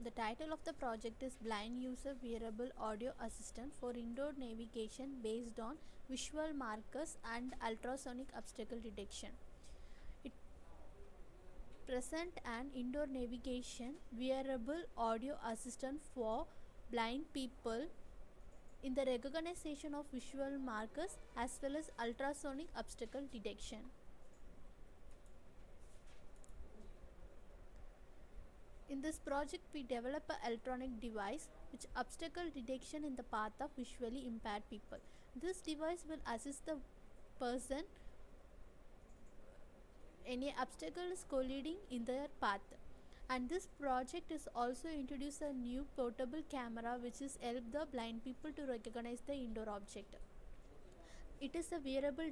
The title of the project is Blind User Wearable Audio Assistant for Indoor Navigation based on visual markers and ultrasonic obstacle detection. It presents an indoor navigation wearable audio assistant for blind people in the recognition of visual markers as well as ultrasonic obstacle detection. In this project, we develop an electronic device which obstacle detection in the path of visually impaired people. This device will assist the person any obstacle is colliding in their path. And this project is also introduce a new portable camera which is help the blind people to recognize the indoor object. It is a wearable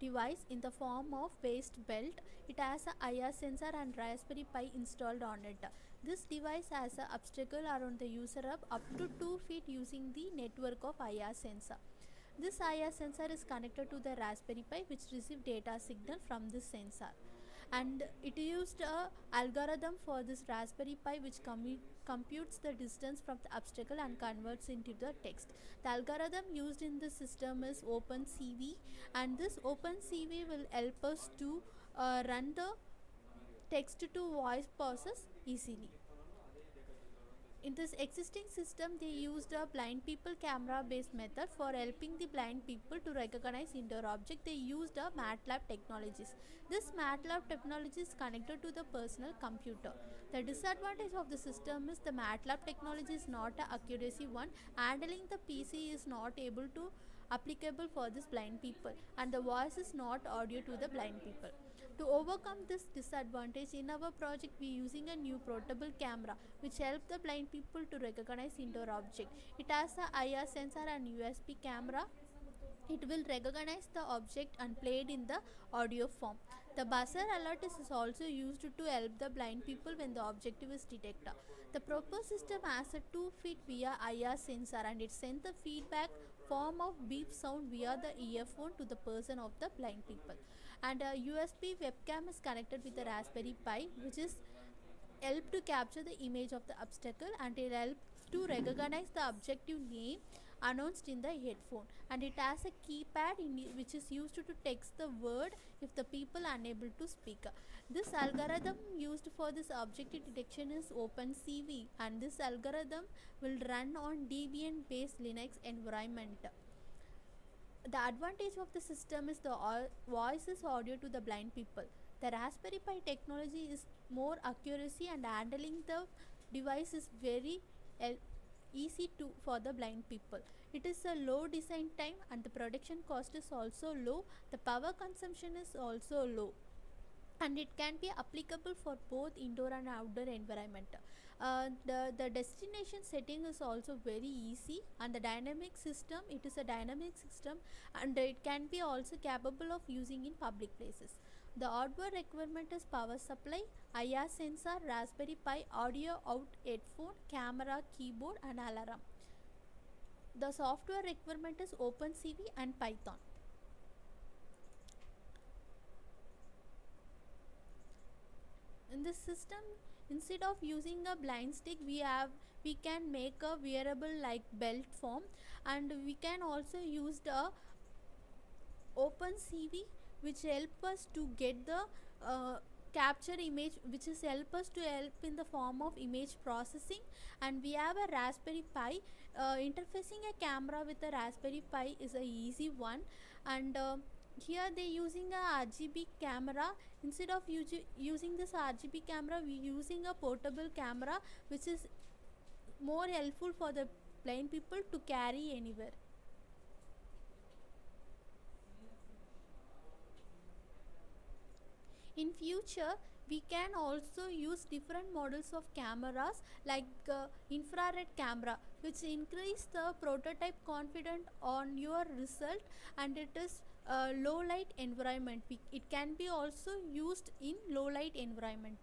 device in the form of waist belt. It has a IR sensor and Raspberry Pi installed on it. This device has an obstacle around the user up to 2 feet using the network of IR sensor. This IR sensor is connected to the Raspberry Pi which receive data signal from this sensor. And it used a algorithm for this Raspberry Pi which computes the distance from the obstacle and converts into the text. The algorithm used in this system is OpenCV, and this OpenCV will help us to run the text to voice process easily. In this existing system, they used a blind people camera based method for helping the blind people to recognize indoor object. They used a MATLAB technologies. This MATLAB technology is connected to the personal computer. The disadvantage of the system is the MATLAB technology is not an accuracy one. Handling the PC is not able to applicable for this blind people, and the voice is not audio to the blind people. To overcome this disadvantage, in our project we using a new portable camera which help the blind people to recognize indoor object. It has a IR sensor and USB camera. It will recognize the object and play it in the audio form. The buzzer alert is also used to help the blind people when the objective is detected. The proposed system has a 2 feet via IR sensor, and it sends the feedback form of beep sound via the earphone to the person of the blind people. And a USB webcam is connected with the Raspberry Pi which is help to capture the image of the obstacle, and it helps to recognize the objective name announced in the headphone. And it has a keypad which is used to text the word if the people unable to speak. This algorithm used for this objective detection is OpenCV, and this algorithm will run on Debian based Linux environment. The advantage of the system is the voice is audio to the blind people. The Raspberry Pi technology is more accuracy, and handling the device is very easy for the blind people. It is a low design time, and the production cost is also low. The power consumption is also low, and it can be applicable for both indoor and outdoor environment. The destination setting is also very easy, and the dynamic system, it is a dynamic system, and it can be also capable of using in public places. The hardware requirement is power supply, IR sensor, Raspberry Pi, audio out headphone, camera, keyboard and alarm. The software requirement is OpenCV and Python. In this system, instead of using a blind stick, we can make a wearable like belt form, and we can also use the OpenCV which help us to get the capture image, which is help us to help in the form of image processing. And we have a Raspberry Pi. Interfacing a camera with a Raspberry Pi is a easy one, and here they using a RGB camera. Instead of using this RGB camera, we using a portable camera which is more helpful for the blind people to carry anywhere. In future, we can also use different models of cameras like infrared camera which increase the prototype confidence on your result, and it is low light environment. It can be also used in low light environment.